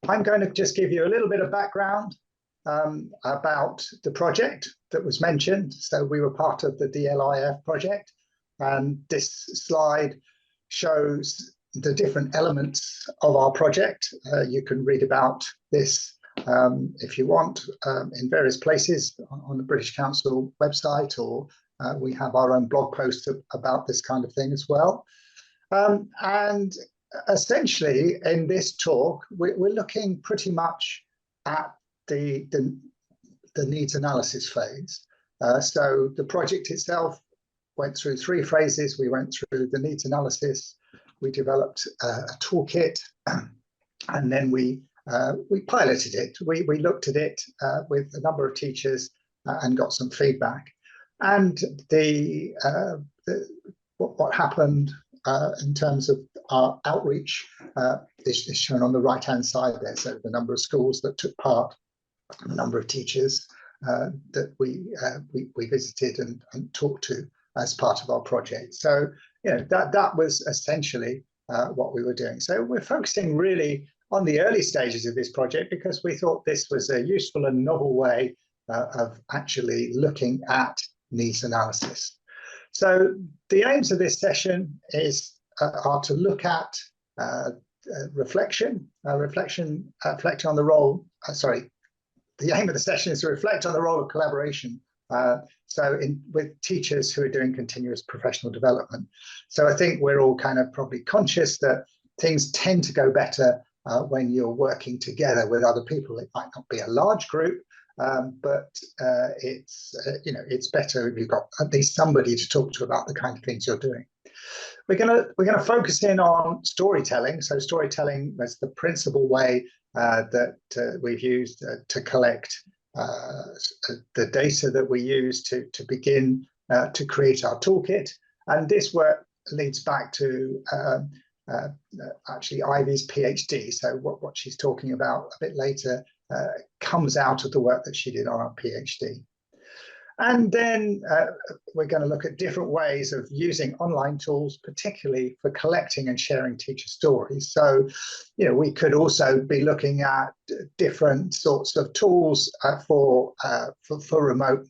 I'm going to just give you a little bit of background about the project that was mentioned. So we were part of the DLIF project, and this slide shows the different elements of our project. You can read about this if you want in various places on the British Council website, or we have our own blog post about this kind of thing as well. And essentially, in this talk, we're looking pretty much at the needs analysis phase. So the project itself went through 3 phases. We went through the needs analysis, we developed a toolkit, and then we piloted it. We looked at it with a number of teachers and got some feedback. And what happened in terms of our outreach is shown on the right-hand side there. So the number of schools that took part, the number of teachers that we visited and talked to as part of our project. So that was essentially what we were doing. So we're focusing really on the early stages of this project because we thought this was a useful and novel way of actually looking at needs analysis. So the aims of this session are to look at reflecting on the role. The aim of the session is to reflect on the role of collaboration. With teachers who are doing continuous professional development. So I think we're all kind of probably conscious that things tend to go better when you're working together with other people. It might not be a large group, but it's better if you've got at least somebody to talk to about the kind of things you're doing. We're gonna focus in on storytelling. So storytelling is the principal way that we've used to collect the data that we use to begin to create our toolkit. And this work leads back to actually Ivy's PhD. So what she's talking about a bit later comes out of the work that she did on her PhD. And then we're going to look at different ways of using online tools, particularly for collecting and sharing teacher stories. So, we could also be looking at different sorts of tools for remote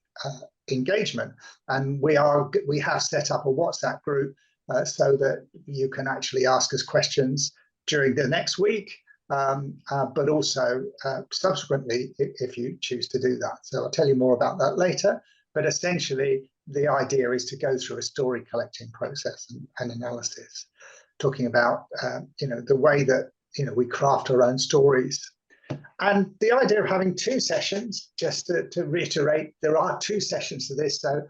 engagement. And we have set up a WhatsApp group so that you can actually ask us questions during the next week, but also subsequently if you choose to do that. So I'll tell you more about that later. But essentially, the idea is to go through a story collecting process and analysis, talking about the way that we craft our own stories. And the idea of having 2 sessions, just to reiterate, there are 2 sessions to this. So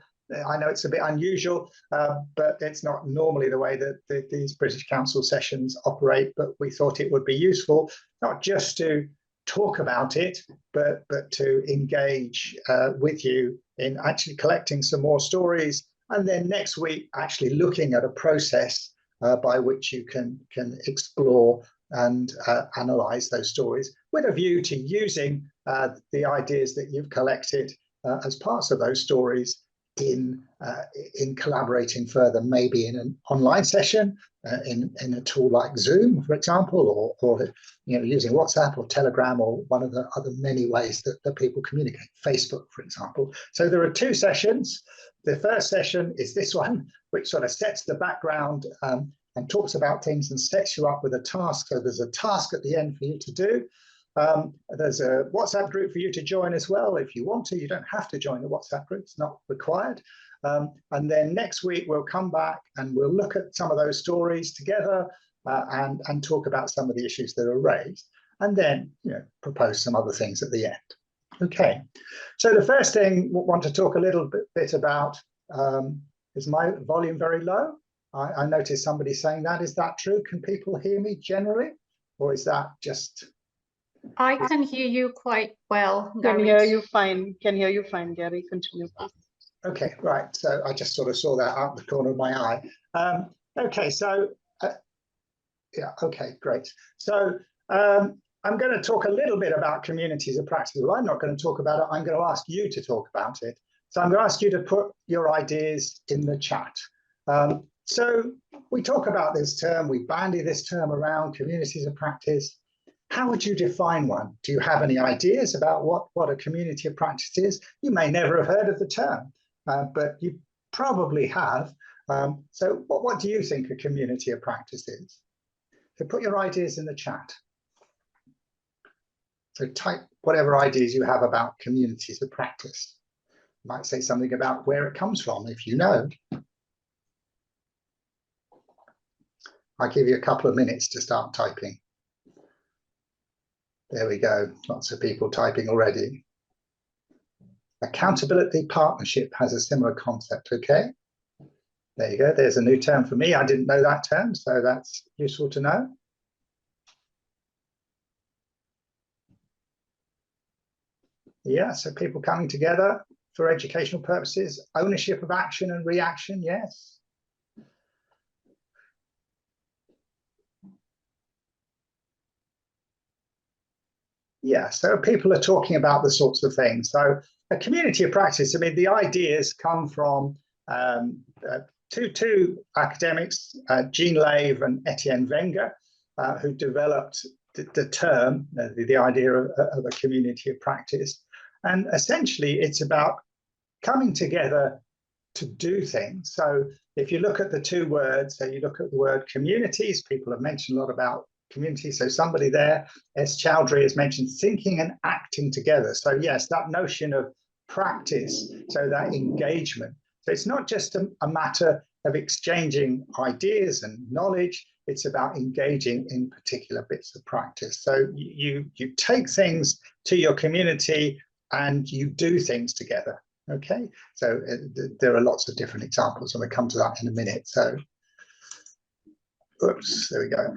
I know it's a bit unusual, but it's not normally the way that these British Council sessions operate. But we thought it would be useful not just to talk about it, but to engage with you in actually collecting some more stories, and then next week actually looking at a process by which you can explore and analyze those stories with a view to using the ideas that you've collected as parts of those stories in collaborating further, maybe in an online session, in a tool like Zoom, for example, or using WhatsApp or Telegram or one of the other many ways that people communicate, Facebook, for example. So there are 2 sessions. The first session is this one, which sort of sets the background and talks about things and sets you up with a task. So there's a task at the end for you to do. There's a WhatsApp group for you to join as well if you want to. You don't have to join the WhatsApp group, it's not required. And then next week we'll come back and we'll look at some of those stories together and talk about some of the issues that are raised, and then propose some other things at the end. Okay, so the first thing we want to talk a little bit about is my volume very low? I noticed somebody saying that. Is that true? Can people hear me generally, or is that just... I can hear you quite well, Gary. Can hear you fine, Gary. Continue, please. Okay, right. So I just sort of saw that out the corner of my eye. Okay, so yeah, okay, great. So I'm going to talk a little bit about communities of practice. Well, I'm not going to talk about it. I'm going to ask you to talk about it. So I'm going to ask you to put your ideas in the chat. So we talk about this term, we bandy this term around, communities of practice. How would you define one? Do you have any ideas about what a community of practice is? You may never have heard of the term, but you probably have. So what do you think a community of practice is? So put your ideas in the chat. So type whatever ideas you have about communities of practice. You might say something about where it comes from, if you know. I'll give you a couple of minutes to start typing. There we go. Lots of people typing already. Accountability partnership has a similar concept, okay? There you go. There's a new term for me. I didn't know that term, so that's useful to know. Yeah, so people coming together for educational purposes, ownership of action and reaction, yes. Yeah, so people are talking about the sorts of things. So a community of practice, I mean, the ideas come from two academics, Jean Lave and Etienne Wenger, who developed the term, the idea of a community of practice. And essentially, it's about coming together to do things. So if you look at the two words, so you look at the word communities, people have mentioned a lot about community. So somebody there, S. Chowdhury, has mentioned thinking and acting together. So yes, that notion of practice, so that engagement. So it's not just a matter of exchanging ideas and knowledge, it's about engaging in particular bits of practice. So you take things to your community and you do things together. Okay, so there are lots of different examples, and we'll come to that in a minute. So, oops, there we go.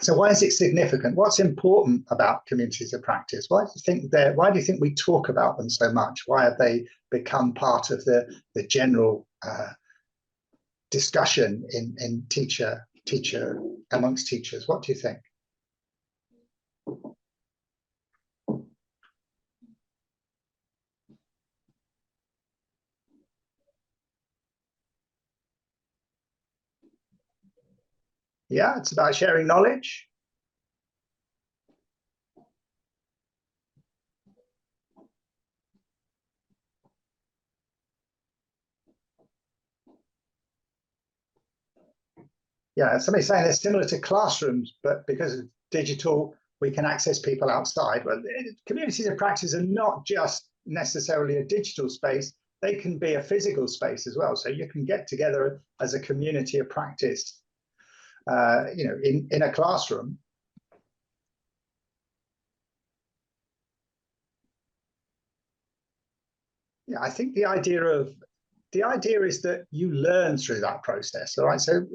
So why is it significant? What's important about communities of practice? Why do you think we talk about them so much? Why have they become part of the general discussion in amongst teachers? What do you think? Yeah, it's about sharing knowledge. Yeah, somebody's saying they're similar to classrooms, but because of digital, we can access people outside. Well, communities of practice are not just necessarily a digital space, they can be a physical space as well. So you can get together as a community of practice, in a classroom. Yeah, I think the idea is that you learn through that process. All right, so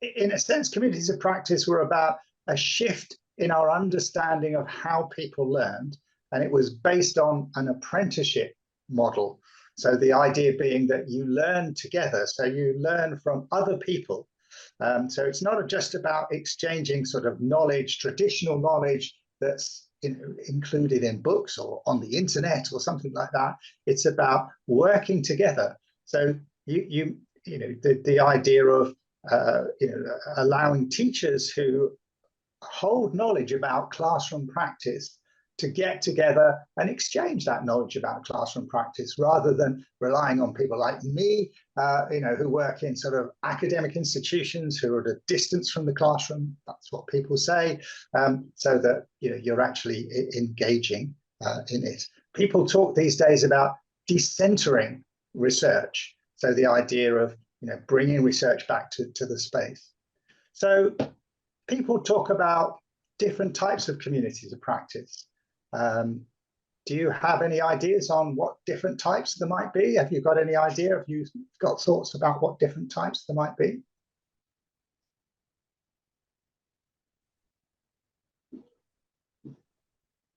in a sense, communities of practice were about a shift in our understanding of how people learned, and it was based on an apprenticeship model. So the idea being that you learn together, so you learn from other people. So it's not just about exchanging sort of knowledge, traditional knowledge that's included in books or on the internet or something like that. It's about working together. So the idea of allowing teachers who hold knowledge about classroom practice to get together and exchange that knowledge about classroom practice, rather than relying on people like me, who work in sort of academic institutions who are at a distance from the classroom. That's what people say, so that you're actually engaging in it. People talk these days about decentering research, so the idea of bringing research back to the space. So people talk about different types of communities of practice. Do you have any ideas on what different types there might be? Have you got any idea? Have you got thoughts about what different types there might be?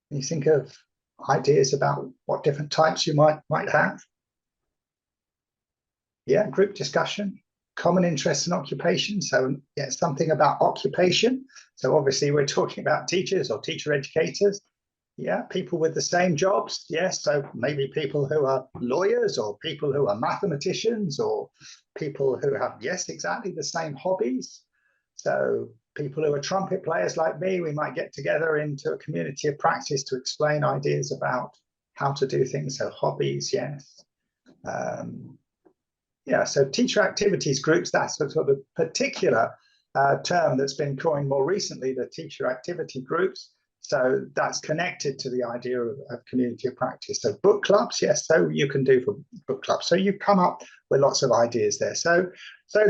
Can you think of ideas about what different types you might have? Yeah, group discussion, common interests and occupation. So yeah, something about occupation. So obviously we're talking about teachers or teacher educators. Yeah, people with the same jobs. Yes, so maybe people who are lawyers or people who are mathematicians or people who have, yes, exactly the same hobbies. So people who are trumpet players like me, we might get together into a community of practice to explain ideas about how to do things. So hobbies, yes. Yeah, so teacher activities groups, that's a sort of particular term that's been coined more recently, the teacher activity groups. So that's connected to the idea of community of practice. So book clubs, yes, so you can do for book clubs. So you come up with lots of ideas there. So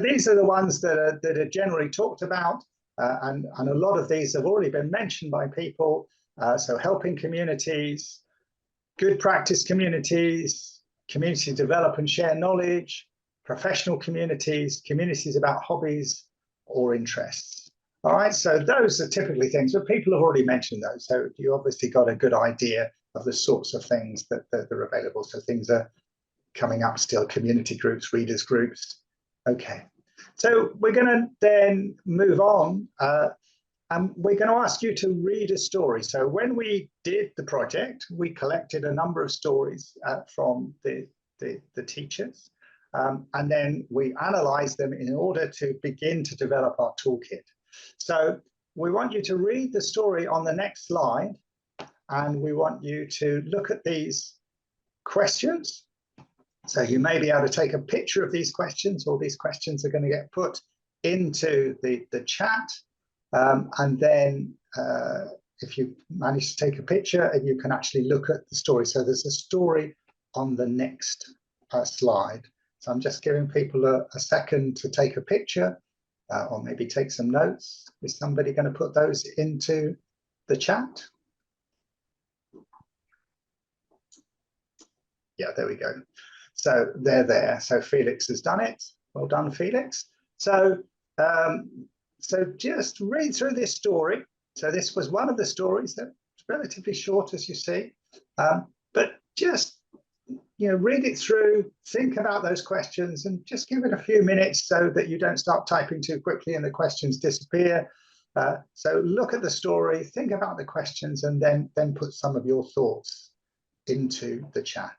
these are the ones that are generally talked about, and a lot of these have already been mentioned by people. So helping communities, good practice communities, community develop and share knowledge, professional communities, communities about hobbies or interests. All right, so those are typically things, but people have already mentioned those. So you obviously got a good idea of the sorts of things that are available. So things are coming up still, community groups, readers groups. Okay, so we're going to then move on, and we're going to ask you to read a story. So when we did the project, we collected a number of stories from the teachers, and then we analyzed them in order to begin to develop our toolkit. So we want you to read the story on the next slide, and we want you to look at these questions. So you may be able to take a picture of these questions, or these questions are going to get put into the chat. And then if you manage to take a picture, you can actually look at the story. So there's a story on the next slide. So I'm just giving people a second to take a picture, or maybe take some notes. Is somebody going to put those into the chat? Yeah, there we go. So they're there. So Felix has done it. Well done, Felix. So just read through this story. So this was one of the stories that's relatively short, as you see, but just read it through, think about those questions, and just give it a few minutes so that you don't start typing too quickly and the questions disappear. So look at the story, think about the questions, and then put some of your thoughts into the chat.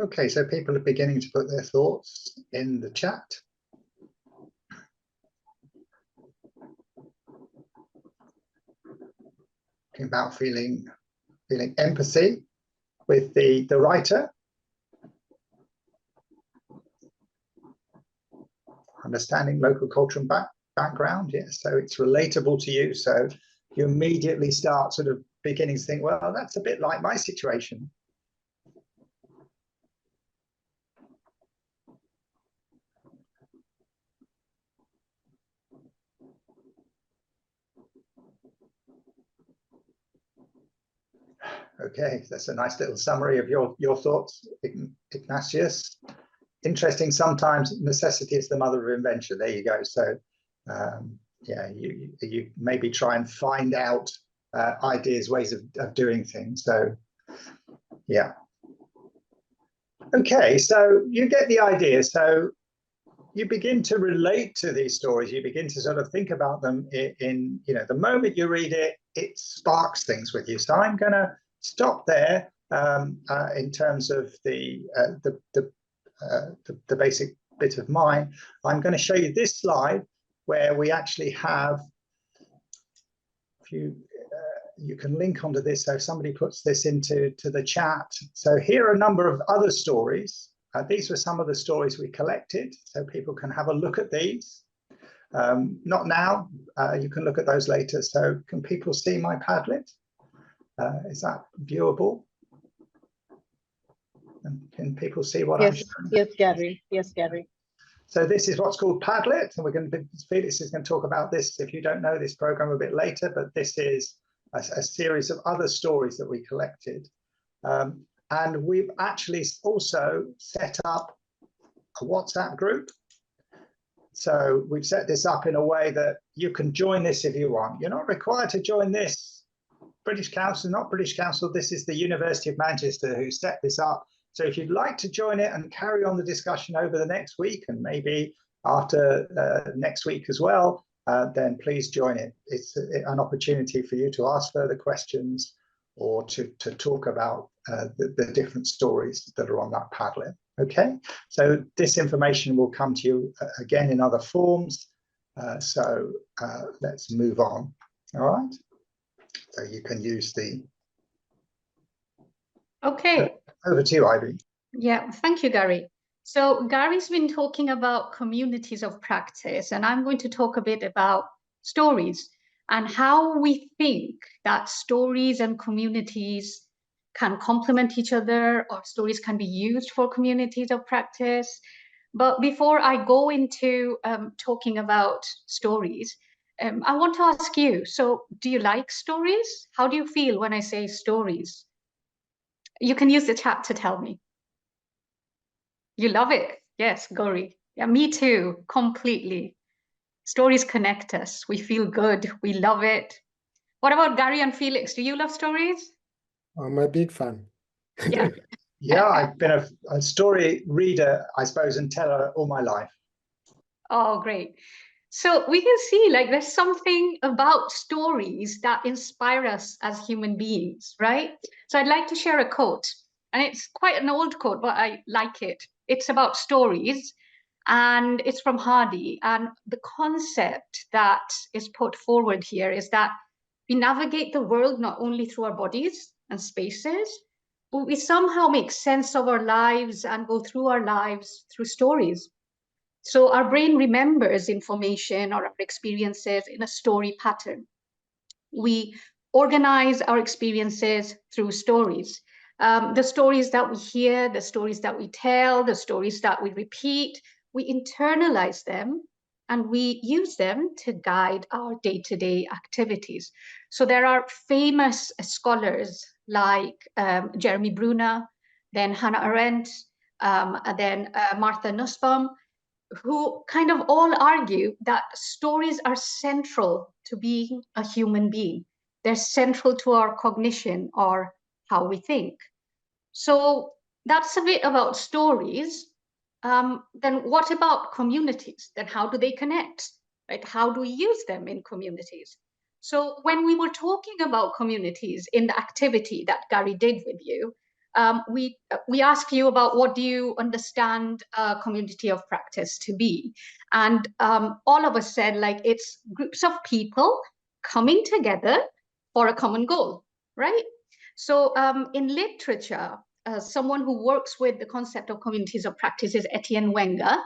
Okay, so people are beginning to put their thoughts in the chat. Talking about feeling empathy with the writer. Understanding local culture and background, yes, so it's relatable to you. So you immediately start sort of beginning to think, well, that's a bit like my situation. Okay, that's a nice little summary of your thoughts, Ignatius. Interesting, sometimes necessity is the mother of invention. There you go. So yeah, you maybe try and find out ideas, ways of doing things. So yeah. Okay, so you get the idea. So you begin to relate to these stories. You begin to sort of think about them in the moment you read it, it sparks things with you. So I'm going to stop there in terms of the basic bit of mine. I'm going to show you this slide where we actually have, if you can link onto this, so if somebody puts this into the chat. So here are a number of other stories these were some of the stories we collected, so people can have a look at these. Not now, you can look at those later. So can people see my Padlet? Is that viewable? And can people see what I'm showing? Yes, Gary. Yes, Gary. So this is what's called Padlet, and Felix is going to talk about this if you don't know this program a bit later, but this is a series of other stories that we collected. And we've actually also set up a WhatsApp group. So we've set this up in a way that you can join this if you want. You're not required to join this. British Council, not British Council, this is the University of Manchester who set this up. So if you'd like to join it and carry on the discussion over the next week and maybe after next week as well, then please join it. It's an opportunity for you to ask further questions or to talk about the different stories that are on that Padlet. Okay, so this information will come to you again in other forms. So let's move on. All right, so you can use the. Okay. Over to you, Ivy. Yeah, thank you, Gary. So Gary's been talking about communities of practice, and I'm going to talk a bit about stories and how we think that stories and communities can complement each other, or stories can be used for communities of practice. But before I go into talking about stories, I want to ask you, so do you like stories? How do you feel when I say stories? You can use the chat to tell me. You love it. Yes, Gauri. Yeah, me too, completely. Stories connect us. We feel good. We love it. What about Gary and Felix? Do you love stories? I'm a big fan. Yeah. Yeah, I've been a story reader, I suppose, and teller all my life. Oh, great. So we can see like there's something about stories that inspire us as human beings, right? So I'd like to share a quote, and it's quite an old quote, but I like it. It's about stories, and it's from Hardy. And the concept that is put forward here is that we navigate the world not only through our bodies and spaces, but we somehow make sense of our lives and go through our lives through stories. So our brain remembers information or our experiences in a story pattern. We organize our experiences through stories. The stories that we hear, the stories that we tell, the stories that we repeat, we internalize them and we use them to guide our day-to-day activities. So there are famous scholars like Jeremy Bruner, then Hannah Arendt, then Martha Nussbaum, who kind of all argue that stories are central to being a human being. They're central to our cognition or how we think. So that's a bit about stories. Then what about communities? Then how do they connect? Right? How do we use them in communities? So when we were talking about communities in the activity that Gary did with you, we asked you about what do you understand a community of practice to be, and all of us said like it's groups of people coming together for a common goal, right? So in literature, someone who works with the concept of communities of practice is Etienne Wenger,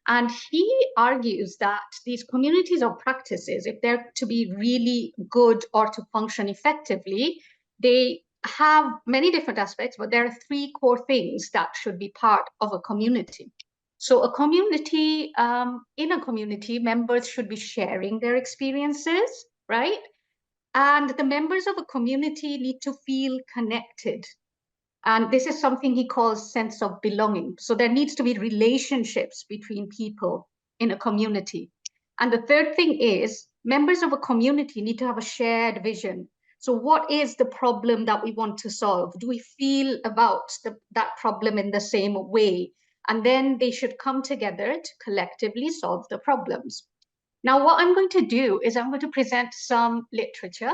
and he argues that these communities of practices, if they're to be really good or to function effectively, they have many different aspects, but there are three core things that should be part of a community. So a community, in a community, members should be sharing their experiences, right? And the members of a community need to feel connected. And this is something he calls sense of belonging. So there needs to be relationships between people in a community. And the third thing is members of a community need to have a shared vision. So what is the problem that we want to solve? Do we feel about that problem in the same way? And then they should come together to collectively solve the problems. Now, what I'm going to do is I'm going to present some literature.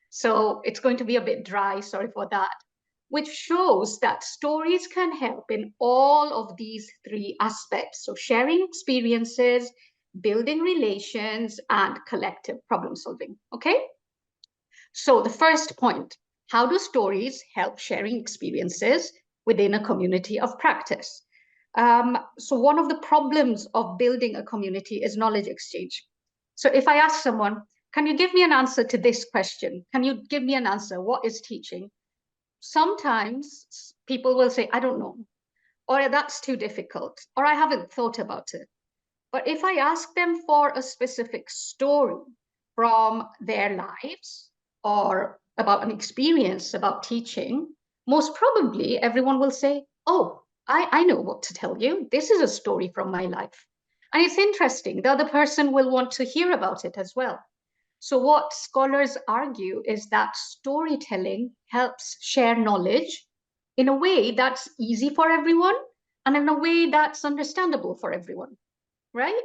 So it's going to be a bit dry, sorry for that, which shows that stories can help in all of these three aspects. So sharing experiences, building relations, and collective problem solving, okay? So the first point, how do stories help sharing experiences within a community of practice? So one of the problems of building a community is knowledge exchange. So if I ask someone, can you give me an answer to this question? Can you give me an answer? What is teaching? Sometimes people will say, I don't know, or that's too difficult, or I haven't thought about it. But if I ask them for a specific story from their lives or about an experience about teaching, most probably everyone will say, oh, I know what to tell you. This is a story from my life. And it's interesting. The other person will want to hear about it as well. So what scholars argue is that storytelling helps share knowledge in a way that's easy for everyone and in a way that's understandable for everyone, right?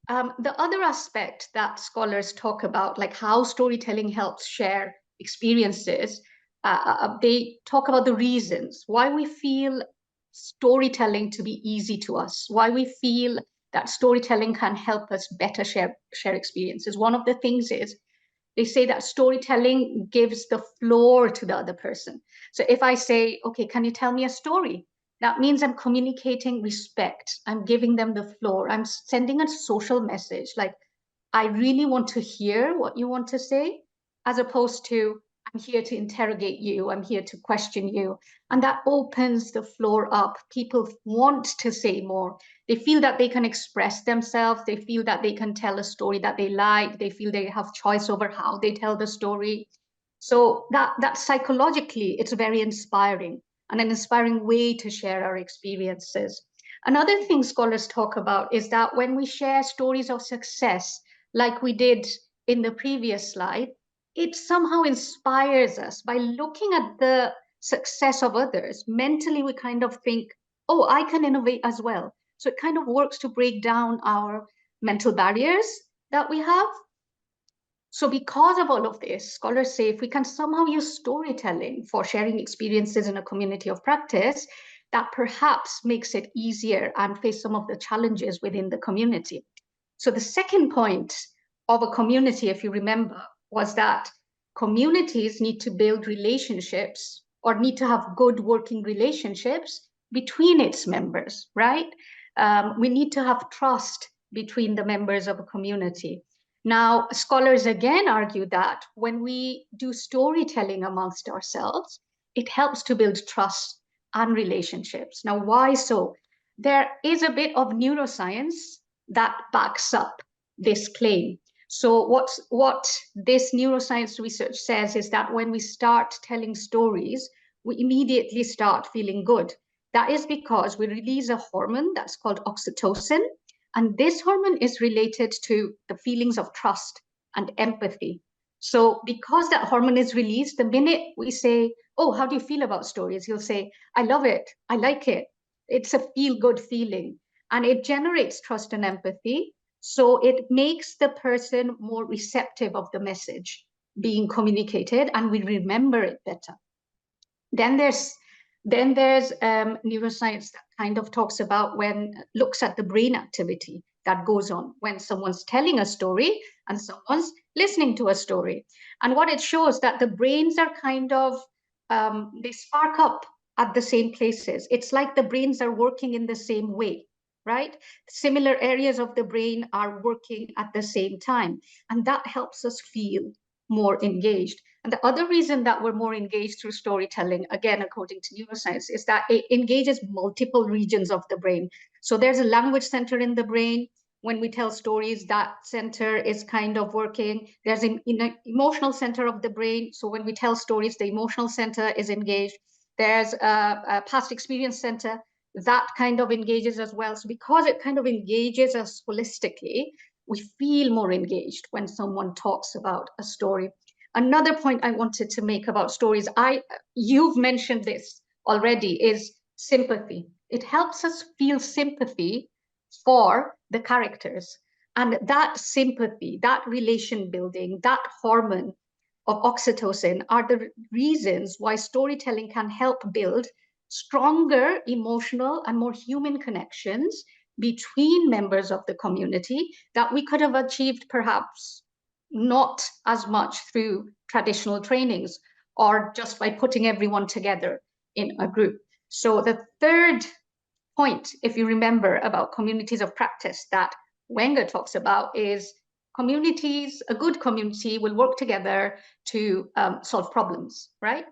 The other aspect that scholars talk about, like how storytelling helps share experiences, they talk about the reasons why we feel storytelling to be easy to us, why we feel that storytelling can help us better share experiences. One of the things is they say that storytelling gives the floor to the other person. So if I say, okay, can you tell me a story? That means I'm communicating respect. I'm giving them the floor. I'm sending a social message. Like, I really want to hear what you want to say, as opposed to, I'm here to interrogate you. I'm here to question you. And that opens the floor up. People want to say more. They feel that they can express themselves. They feel that they can tell a story that they like. They feel they have choice over how they tell the story. So that psychologically, it's very inspiring and an inspiring way to share our experiences. Another thing scholars talk about is that when we share stories of success, like we did in the previous slide, it somehow inspires us. By looking at the success of others, mentally we kind of think, oh, I can innovate as well. So it kind of works to break down our mental barriers that we have. So because of all of this, scholars say if we can somehow use storytelling for sharing experiences in a community of practice, that perhaps makes it easier and face some of the challenges within the community. So the second point of a community, if you remember, was that communities need to build relationships or need to have good working relationships between its members, right? We need to have trust between the members of a community. Now, scholars again argue that when we do storytelling amongst ourselves, it helps to build trust and relationships. Now, why so? There is a bit of neuroscience that backs up this claim. So what this neuroscience research says is that when we start telling stories, we immediately start feeling good. That is because we release a hormone that's called oxytocin, and this hormone is related to the feelings of trust and empathy. So because that hormone is released, the minute we say, oh, how do you feel about stories? You'll say, I love it. I like it. It's a feel-good feeling. And it generates trust and empathy. So it makes the person more receptive of the message being communicated, and we remember it better. Then there's neuroscience that kind of talks about looks at the brain activity that goes on when someone's telling a story and someone's listening to a story. And what it shows that the brains are kind of, they spark up at the same places. It's like the brains are working in the same way, right? Similar areas of the brain are working at the same time. And that helps us feel more engaged. And the other reason that we're more engaged through storytelling, again, according to neuroscience, is that it engages multiple regions of the brain. So there's a language center in the brain. When we tell stories, that center is kind of working. There's an emotional center of the brain. So when we tell stories, the emotional center is engaged. There's a past experience center that kind of engages as well. So because it kind of engages us holistically, we feel more engaged when someone talks about a story. Another point I wanted to make about stories, you've mentioned this already, is sympathy. It helps us feel sympathy for the characters. And that sympathy, that relation building, that hormone of oxytocin are the reasons why storytelling can help build stronger emotional and more human connections between members of the community that we could have achieved perhaps not as much through traditional trainings or just by putting everyone together in a group. So the third point, if you remember, about communities of practice that Wenger talks about is communities, a good community will work together to solve problems, right?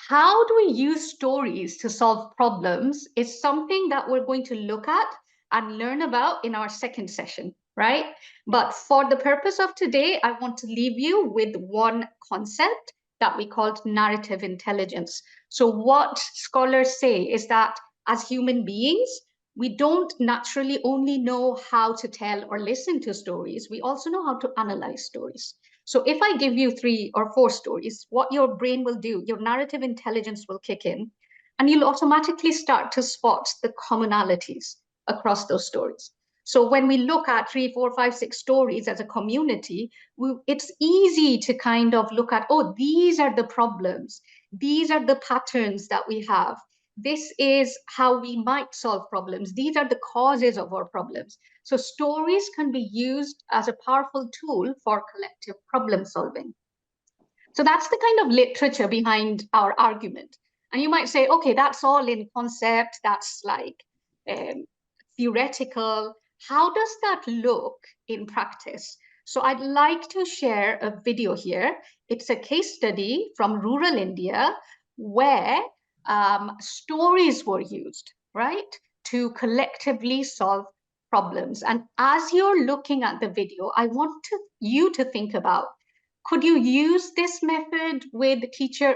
How do we use stories to solve problems is something that we're going to look at and learn about in our second session, right? But for the purpose of today, I want to leave you with one concept that we call narrative intelligence. So what scholars say is that as human beings, we don't naturally only know how to tell or listen to stories. We also know how to analyze stories. So if I give you 3 or 4 stories, what your brain will do, your narrative intelligence will kick in, and you'll automatically start to spot the commonalities across those stories. So when we look at 3, 4, 5, 6 stories as a community, it's easy to kind of look at, oh, these are the problems. These are the patterns that we have. This is how we might solve problems. These are the causes of our problems. So stories can be used as a powerful tool for collective problem solving. So that's the kind of literature behind our argument. And you might say, okay, that's all in concept, that's like theoretical. How does that look in practice? So I'd like to share a video here. It's a case study from rural India where stories were used, right, to collectively solve problems. And as you're looking at the video, I want you to think about, could you use this method with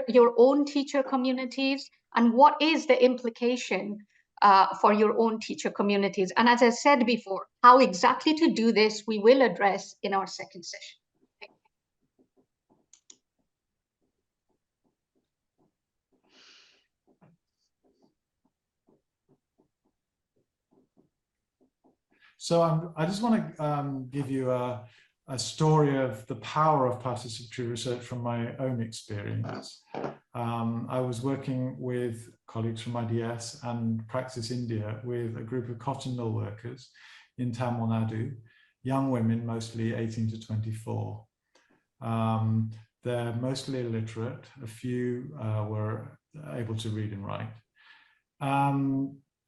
your own teacher communities? And what is the implication for your own teacher communities? And as I said before, how exactly to do this, we will address in our second session. So I just want to give you a story of the power of participatory research from my own experience. I was working with colleagues from IDS and Praxis India with a group of cotton mill workers in Tamil Nadu, young women, mostly 18 to 24. They're mostly illiterate. A few were able to read and write.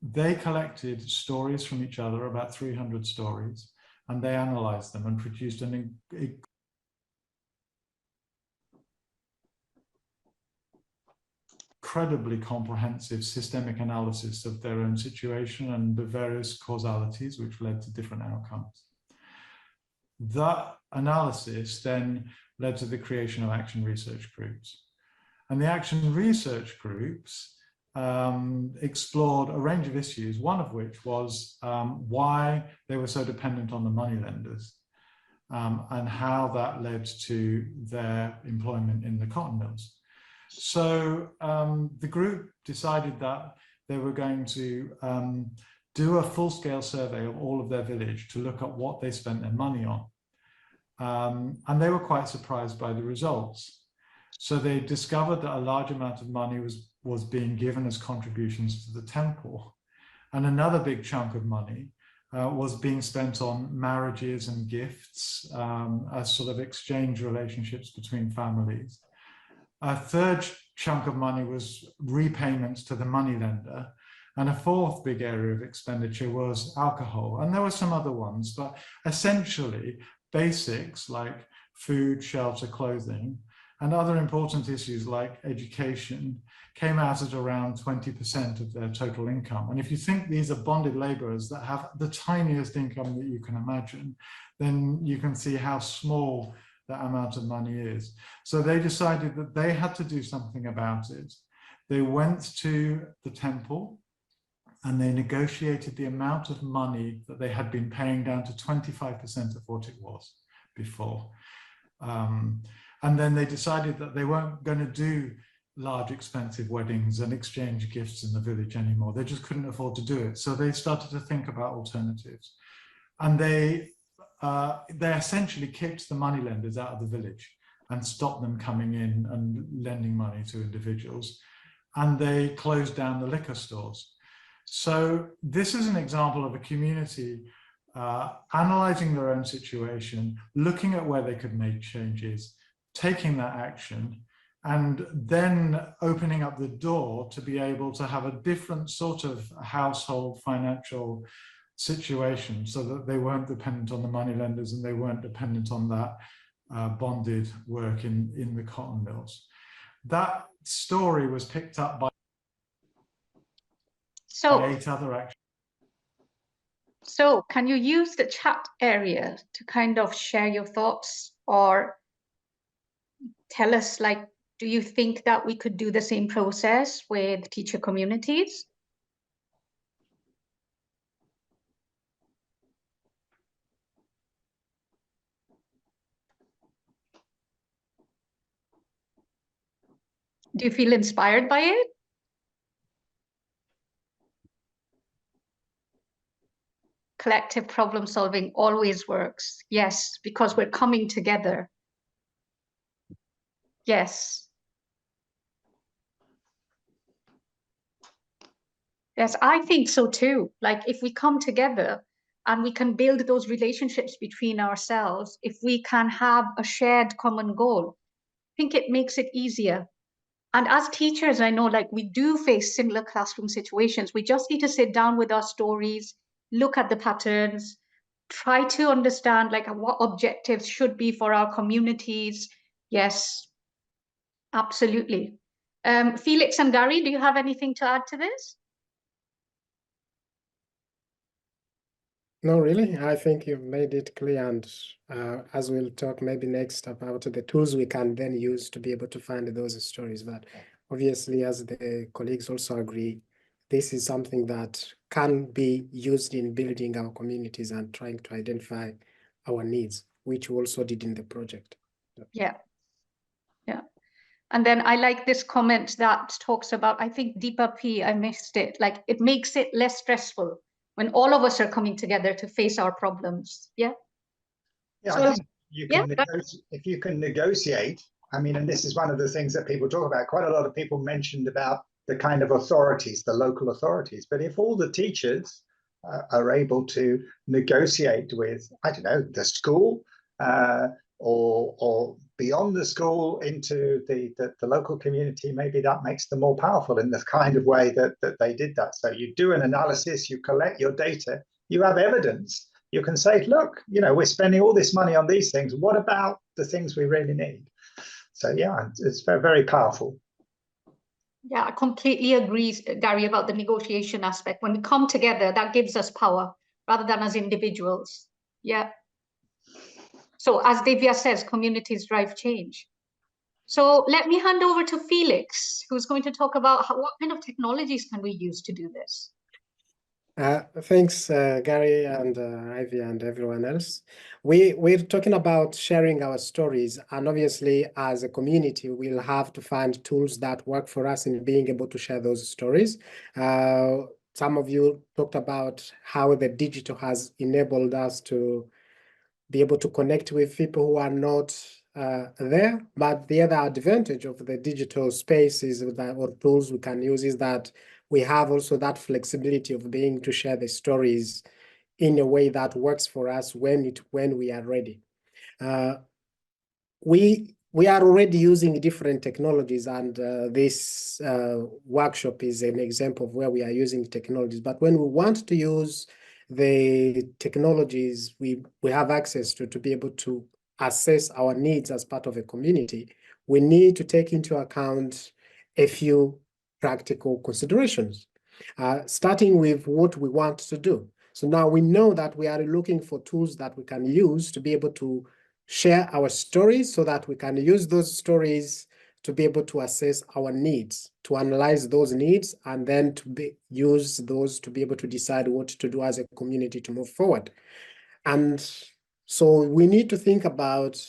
They collected stories from each other, about 300 stories, and they analyzed them and produced an incredibly comprehensive systemic analysis of their own situation and the various causalities which led to different outcomes. That analysis then led to the creation of action research groups. And the action research groups explored a range of issues, one of which was why they were so dependent on the moneylenders and how that led to their employment in the cotton mills. So the group decided that they were going to do a full-scale survey of all of their village to look at what they spent their money on. And they were quite surprised by the results. So they discovered that a large amount of money was being given as contributions to the temple. And another big chunk of money was being spent on marriages and gifts as sort of exchange relationships between families. A third chunk of money was repayments to the moneylender. And a fourth big area of expenditure was alcohol. And there were some other ones, but essentially basics like food, shelter, clothing, and other important issues like education came out at around 20% of their total income. And if you think these are bonded laborers that have the tiniest income that you can imagine, then you can see how small that amount of money is. So they decided that they had to do something about it. They went to the temple and they negotiated the amount of money that they had been paying down to 25% of what it was before. And then they decided that they weren't going to do large expensive weddings and exchange gifts in the village anymore. They just couldn't afford to do it. So they started to think about alternatives. And they essentially kicked the moneylenders out of the village and stopped them coming in and lending money to individuals. And they closed down the liquor stores. So this is an example of a community analyzing their own situation, looking at where they could make changes, taking that action, and then opening up the door to be able to have a different sort of household financial situation, so that they weren't dependent on the moneylenders and they weren't dependent on that bonded work in the cotton mills. That story was picked up by 8 other actions. So can you use the chat area to kind of share your thoughts, or tell us, like, do you think that we could do the same process with teacher communities? Do you feel inspired by it? Collective problem solving always works. Yes, because we're coming together. Yes. Yes, I think so too. Like, if we come together and we can build those relationships between ourselves, if we can have a shared common goal, I think it makes it easier. And as teachers, I know, like, we do face similar classroom situations. We just need to sit down with our stories, look at the patterns, try to understand, like, what objectives should be for our communities. Yes, absolutely. Felix and Gary, do you have anything to add to this? No, really, I think you've made it clear, and as we'll talk maybe next about the tools we can then use to be able to find those stories. But obviously, as the colleagues also agree, this is something that can be used in building our communities and trying to identify our needs, which we also did in the project. Yeah. Yeah. And then I like this comment that talks about, I think Deepa P, I missed it, like, it makes it less stressful when all of us are coming together to face our problems. Yeah. Yeah, So, I think you can yeah. if you can negotiate. I mean, and this is one of the things that people talk about. Quite a lot of people mentioned about the kind of authorities, the local authorities. But if all the teachers are able to negotiate with, I don't know, the school or beyond the school into the local community, maybe that makes them more powerful in the kind of way that they did that. So you do an analysis, you collect your data, you have evidence. You can say, look, you know, we're spending all this money on these things. What about the things we really need? So yeah, it's very, very powerful. Yeah, I completely agree, Gary, about the negotiation aspect. When we come together, that gives us power rather than as individuals. Yeah. So as Divya says, communities drive change. So let me hand over to Felix, who's going to talk about what kind of technologies can we use to do this? Thanks, Gary and Ivy and everyone else. We're talking about sharing our stories, and obviously as a community, we'll have to find tools that work for us in being able to share those stories. Some of you talked about how the digital has enabled us to be able to connect with people who are not there. But the other advantage of the digital space is that, or tools we can use, is that we have also that flexibility of being able to share the stories in a way that works for us when we are ready. We are already using different technologies, and this workshop is an example of where we are using technologies. But when we want to use the technologies we have access to be able to assess our needs as part of a community, we need to take into account a few practical considerations, starting with what we want to do. So now we know that we are looking for tools that we can use to be able to share our stories, so that we can use those stories to be able to assess our needs, to analyze those needs, and then to use those to be able to decide what to do as a community to move forward. And so we need to think about,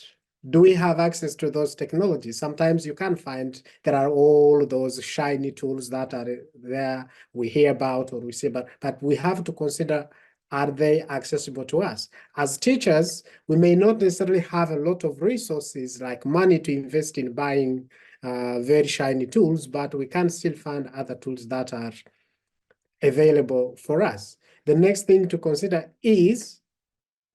do we have access to those technologies? Sometimes you can find there are all those shiny tools that are there, we hear about or we see about, but we have to consider, are they accessible to us? As teachers, we may not necessarily have a lot of resources like money to invest in buying very shiny tools, but we can still find other tools that are available for us. The next thing to consider is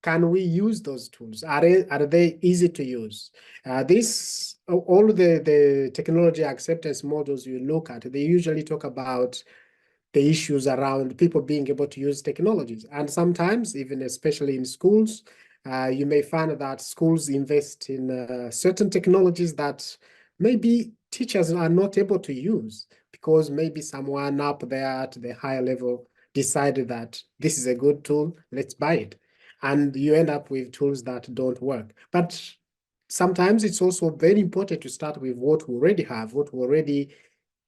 can we use those tools? Are they easy to use? All the technology acceptance models you look at, they usually talk about the issues around people being able to use technologies. And sometimes, even especially in schools, you may find that schools invest in certain technologies that maybe teachers are not able to use because maybe someone up there at the higher level decided that this is a good tool, let's buy it. And you end up with tools that don't work. But sometimes it's also very important to start with what we already have, what we already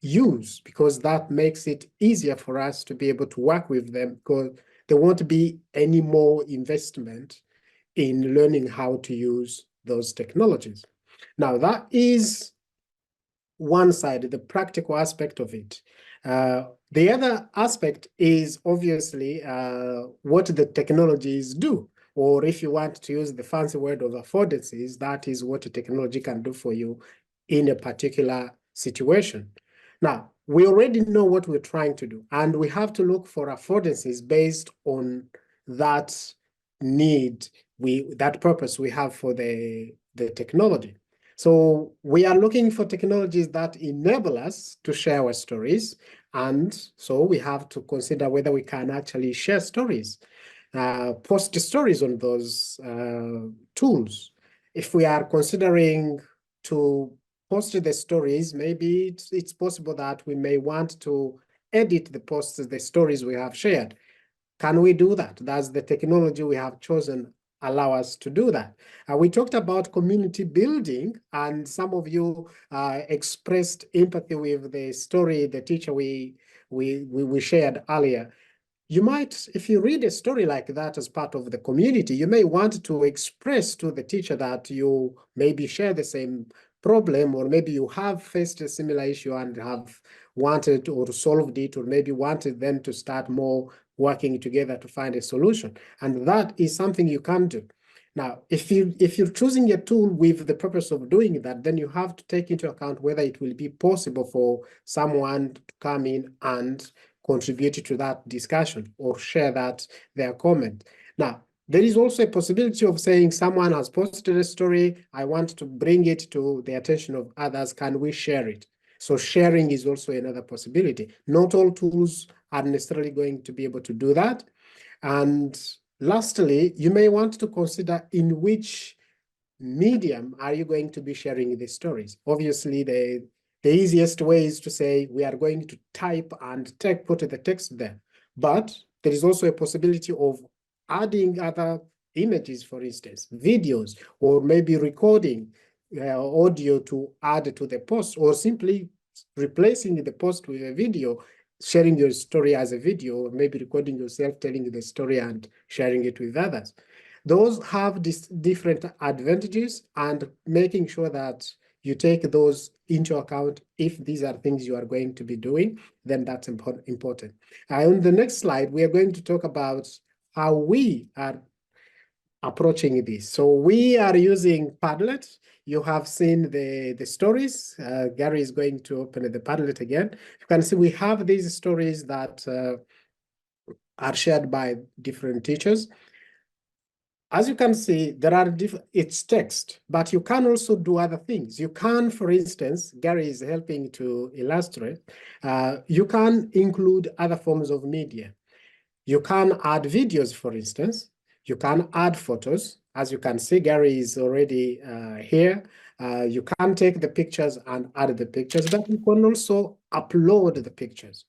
use, because that makes it easier for us to be able to work with them, because there won't be any more investment in learning how to use those technologies. Now, that is one side, the practical aspect of it. The other aspect is obviously what the technologies do, or if you want to use the fancy word of affordances, that is what the technology can do for you in a particular situation. Now, we already know what we're trying to do, and we have to look for affordances based on that need, that purpose we have for the technology. So we are looking for technologies that enable us to share our stories. And so we have to consider whether we can actually share stories, post stories on those tools. If we are considering to post the stories, maybe it's possible that we may want to edit the stories we have shared. Can we do that? Does the technology we have chosen allow us to do that? We talked about community building, and some of you expressed empathy with the story, the teacher we shared earlier. You might, if you read a story like that as part of the community, you may want to express to the teacher that you maybe share the same problem, or maybe you have faced a similar issue and have wanted or solved it, or maybe wanted them to start more working together to find a solution. And that is something you can do. Now, if you're choosing a tool with the purpose of doing that, then you have to take into account whether it will be possible for someone to come in and contribute to that discussion or share their comment. Now, there is also a possibility of saying someone has posted a story, I want to bring it to the attention of others, can we share it? So sharing is also another possibility. Not all tools are necessarily going to be able to do that. And lastly, you may want to consider in which medium are you going to be sharing the stories. Obviously, the easiest way is to say we are going to type and put the text there. But there is also a possibility of adding other images, for instance, videos, or maybe recording audio to add to the post, or simply replacing the post with a video, sharing your story as a video, or maybe recording yourself telling the story and sharing it with others. Those have different advantages, and making sure that you take those into account if these are things you are going to be doing, then that's important. On the next slide, we are going to talk about how we are approaching this. So we are using Padlet. You have seen the stories. Gary is going to open the Padlet again. You can see we have these stories that are shared by different teachers. As you can see, there are it's text, but you can also do other things. You can, for instance, Gary is helping to illustrate, you can include other forms of media. You can add videos, for instance. You can add photos. As you can see, Gary is already here. You can take the pictures and add the pictures, but you can also upload the pictures.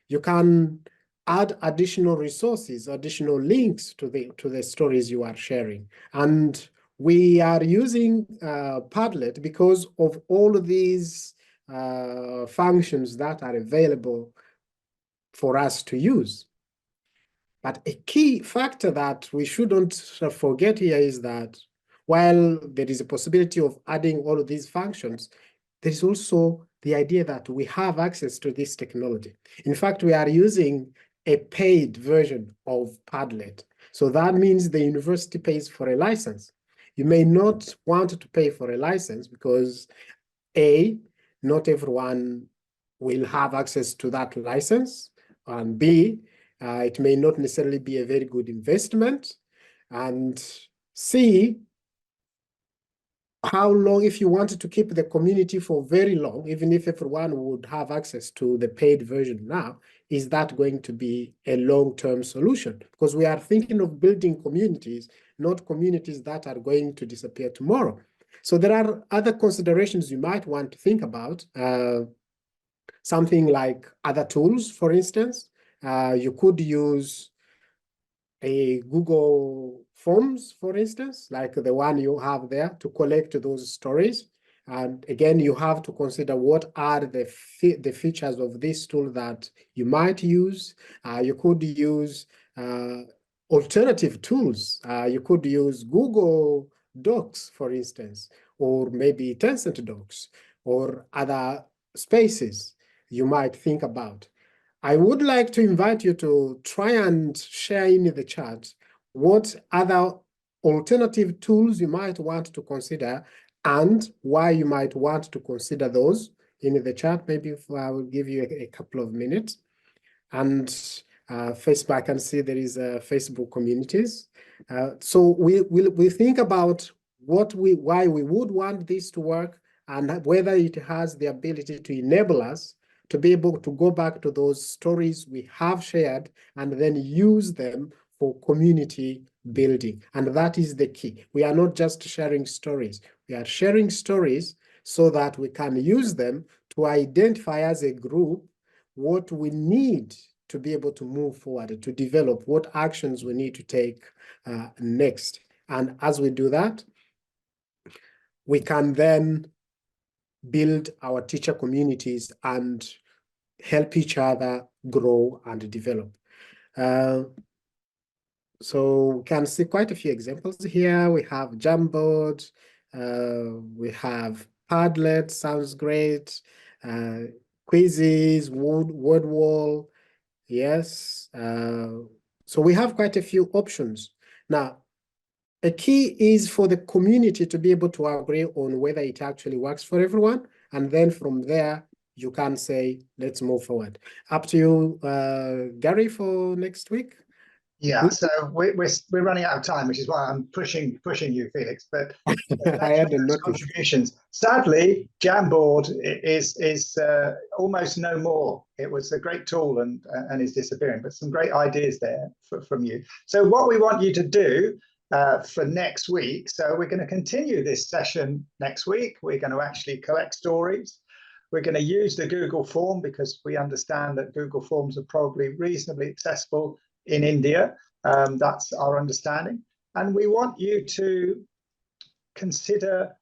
You can add additional resources, additional links to the stories you are sharing. And we are using Padlet because of all of these functions that are available for us to use. But a key factor that we shouldn't forget here is that while there is a possibility of adding all of these functions, there is also the idea that we have access to this technology. In fact, we are using a paid version of Padlet. So that means the university pays for a license. You may not want to pay for a license because A, not everyone will have access to that license, and B, it may not necessarily be a very good investment. and see how long, if you wanted to keep the community for very long, even if everyone would have access to the paid version now, is that going to be a long-term solution? Because we are thinking of building communities, not communities that are going to disappear tomorrow. So there are other considerations you might want to think about. Something like other tools, for instance. You could use a Google Forms, for instance, like the one you have there, to collect those stories. And again, you have to consider what are the features of this tool that you might use. You could use alternative tools. You could use Google Docs, for instance, or maybe Tencent Docs, or other spaces you might think about. I would like to invite you to try and share in the chat what other alternative tools you might want to consider and why you might want to consider those in the chat. Maybe if I will give you a couple of minutes. And Facebook, I can see there is Facebook communities. So we think about why we would want this to work and whether it has the ability to enable us to be able to go back to those stories we have shared and then use them for community building. And that is the key. We are not just sharing stories. We are sharing stories so that we can use them to identify as a group what we need to be able to move forward, to develop what actions we need to take next. And as we do that, we can then build our teacher communities and help each other grow and develop. So we can see quite a few examples here. We have Jamboard, we have Padlet, sounds great, quizzes, word wall, yes. So we have quite a few options. Now, a key is for the community to be able to agree on whether it actually works for everyone. And then from there, you can say, let's move forward. Up to you, Gary, for next week. Yeah, so we're running out of time, which is why I'm pushing you, Felix. But I had a notice. Contributions. Sadly, Jamboard is almost no more. It was a great tool and is disappearing. But some great ideas there from you. So what we want you to do for next week. So we're going to continue this session next week. We're going to actually collect stories. We're going to use the Google form because we understand that Google Forms are probably reasonably accessible in India. That's our understanding. And we want you to consider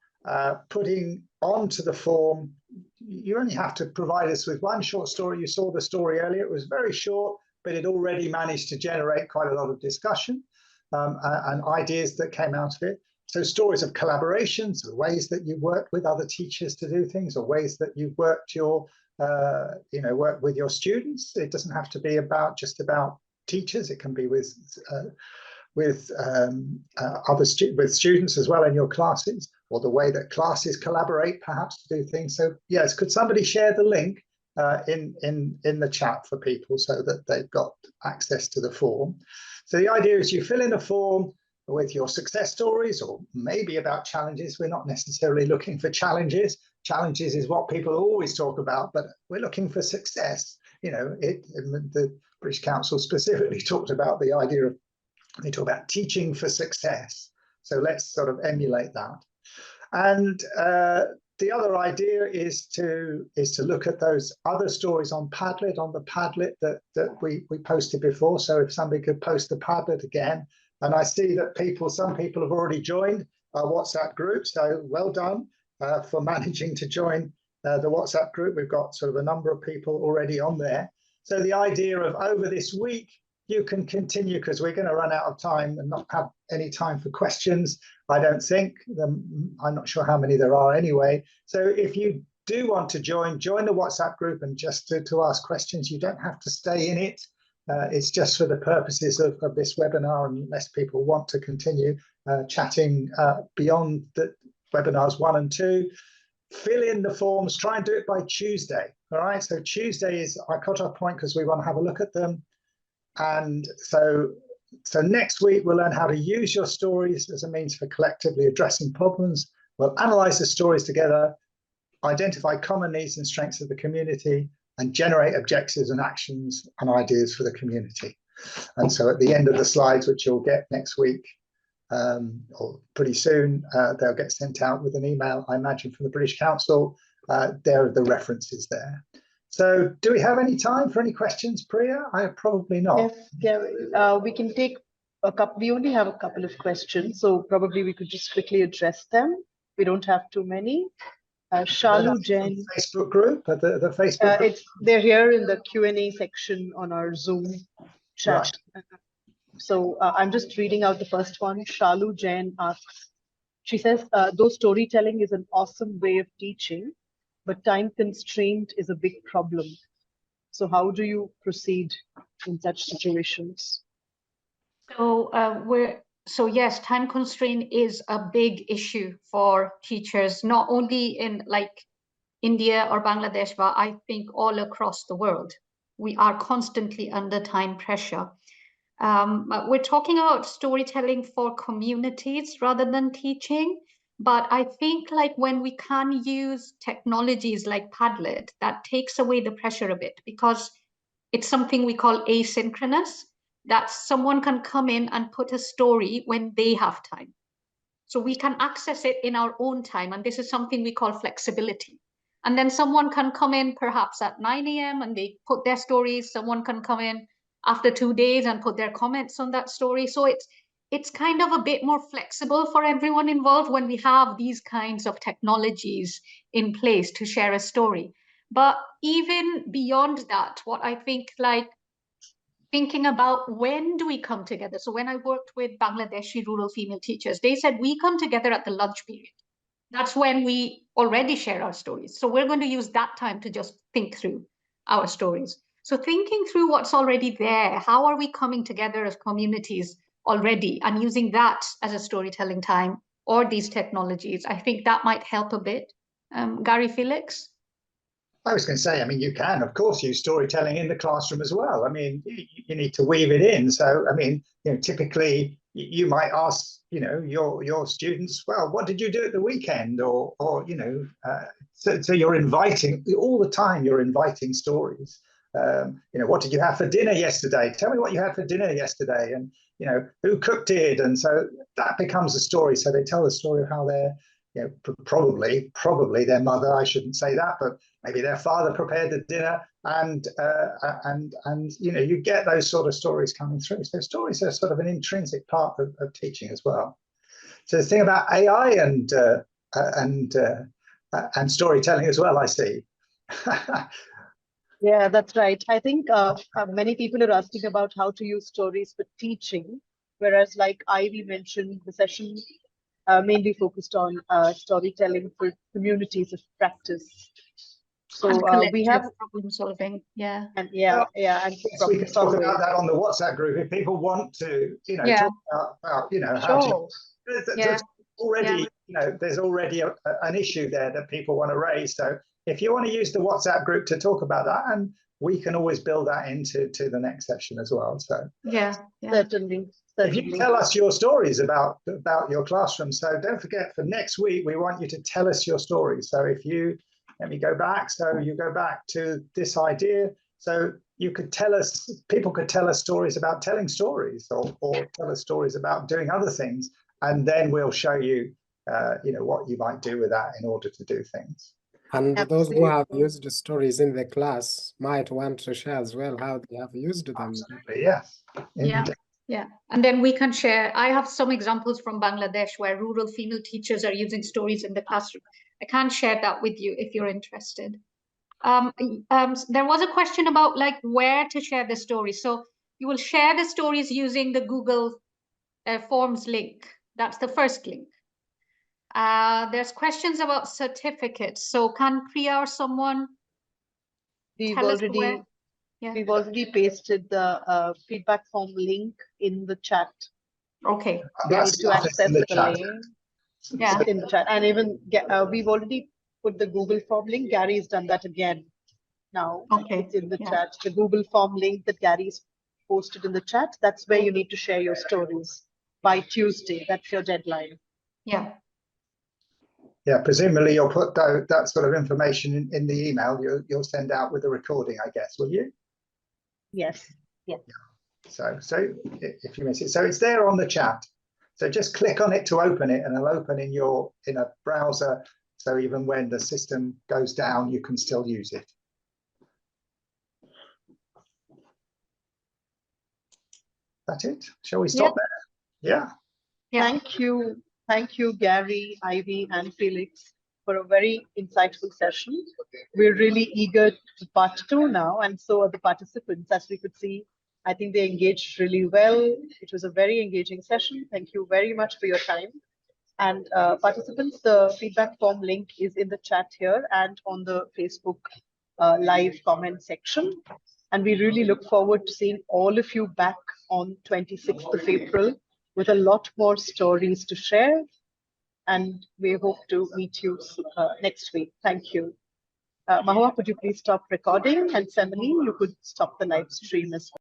putting onto the form, you only have to provide us with one short story. You saw the story earlier. It was very short, but it already managed to generate quite a lot of discussion and ideas that came out of it. So stories of collaborations, or ways that you worked with other teachers to do things, or ways that you've worked work with your students. It doesn't have to be just about teachers. It can be with students as well in your classes, or the way that classes collaborate perhaps to do things. So yes, could somebody share the link in the chat for people so that they've got access to the form? So the idea is you fill in a form with your success stories, or maybe about challenges. We're not necessarily looking for challenges. Challenges is what people always talk about, but we're looking for success. The British Council specifically talked about the idea of, they talk about teaching for success. So let's sort of emulate that. And the other idea is to look at those other stories on Padlet, on the Padlet that we posted before. So if somebody could post the Padlet again. And I see that some people have already joined our WhatsApp group. So well done for managing to join the WhatsApp group. We've got sort of a number of people already on there. So the idea of over this week, you can continue, because we're going to run out of time and not have any time for questions, I don't think. I'm not sure how many there are anyway. So if you do want to join the WhatsApp group and just to ask questions. You don't have to stay in it. It's just for the purposes of this webinar, unless people want to continue chatting beyond the webinars 1 and 2. Fill in the forms, try and do it by Tuesday. All right, so Tuesday is our cut-off point because we want to have a look at them. And so So next week, we'll learn how to use your stories as a means for collectively addressing problems. We'll analyze the stories together, identify common needs and strengths of the community, and generate objectives and actions and ideas for the community. And so at the end of the slides, which you'll get next week, or pretty soon, they'll get sent out with an email, I imagine, from the British Council. There are the references there. So do we have any time for any questions, Priya? Probably not. Yes, yeah, we can take a couple. We only have a couple of questions, so probably we could just quickly address them. We don't have too many. Shalu Jain. Facebook group, the Facebook group? They're here in the Q&A section on our Zoom chat. Right. So I'm just reading out the first one. Shalu Jain asks, she says, though storytelling is an awesome way of teaching, but time constraint is a big problem. So how do you proceed in such situations? So yes, time constraint is a big issue for teachers, not only in like India or Bangladesh, but I think all across the world. We are constantly under time pressure. We're talking about storytelling for communities rather than teaching. But I think like when we can use technologies like Padlet, that takes away the pressure a bit, because it's something we call asynchronous, that someone can come in and put a story when they have time. So we can access it in our own time. And this is something we call flexibility. And then someone can come in perhaps at 9 a.m. and they put their stories. Someone can come in after 2 days and put their comments on that story. So it's kind of a bit more flexible for everyone involved when we have these kinds of technologies in place to share a story. But even beyond that, what I think, like thinking about when do we come together? So when I worked with Bangladeshi rural female teachers, they said we come together at the lunch period. That's when we already share our stories. So we're going to use that time to just think through our stories. So thinking through what's already there, how are we coming together as communities already, and using that as a storytelling time or these technologies, I think that might help a bit. Gary, Felix? I was going to say, I mean, you can, of course, use storytelling in the classroom as well. I mean, you need to weave it in. So, I mean, typically you might ask, your students, well, what did you do at the weekend? Or so you're inviting all the time. You're inviting stories. What did you have for dinner yesterday? Tell me what you had for dinner yesterday, and who cooked it. And so that becomes a story. So they tell the story of how they're, probably their mother. I shouldn't say that, but maybe their father prepared the dinner, and you get those sort of stories coming through. So stories are sort of an intrinsic part of teaching as well. So the thing about AI and storytelling as well, I see. Yeah, that's right. I think many people are asking about how to use stories for teaching, whereas like Ivy mentioned, the session mainly focused on storytelling for communities of practice. So we have problem solving, and we can talk about that on the WhatsApp group if people want to, talk about how to. There's already, there's already an issue there that people want to raise. So if you want to use the WhatsApp group to talk about that, and we can always build that into the next session as well. So certainly. If you tell us your stories about your classroom, so don't forget, for next week we want you to tell us your stories. So if you let me go back, so you go back to this idea. So you could tell us, people could tell us stories about telling stories, or tell us stories about doing other things, and then we'll show you, what you might do with that in order to do things. And those who have used the stories in the class might want to share as well how they have used them. Absolutely, yes. Yeah, and then we can share. I have some examples from Bangladesh where rural female teachers are using stories in the classroom. I can share that with you if you're interested. There was a question about like where to share the stories. So you will share the stories using the Google Forms link. That's the first link. There's questions about certificates. So can Priya or someone tell us where? Yeah. We've already pasted the feedback form link in the chat. Okay. That's to access the link. Yeah. In the chat, and even we've already put the Google form link. Gary's done that again. Now okay. It's in the chat. The Google form link that Gary's posted in the chat. That's where you need to share your stories by Tuesday. That's your deadline. Yeah. Yeah, presumably you'll put that sort of information in the email you'll send out with the recording, I guess, will you? Yes. Yeah. So if you miss it, so it's there on the chat. So just click on it to open it, and it'll open in a browser. So even when the system goes down, you can still use it. That's it. Shall we stop there? Yeah. Yeah. Thank you, Gary, Ivy, and Felix, for a very insightful session. We're really eager to part 2 now, and so are the participants. As we could see, I think they engaged really well. It was a very engaging session. Thank you very much for your time. And participants, the feedback form link is in the chat here and on the Facebook live comment section. And we really look forward to seeing all of you back on 26th of April with a lot more stories to share. And we hope to meet you next week. Thank you. Mahua, could you please stop recording? And Semini, you could stop the live stream as well.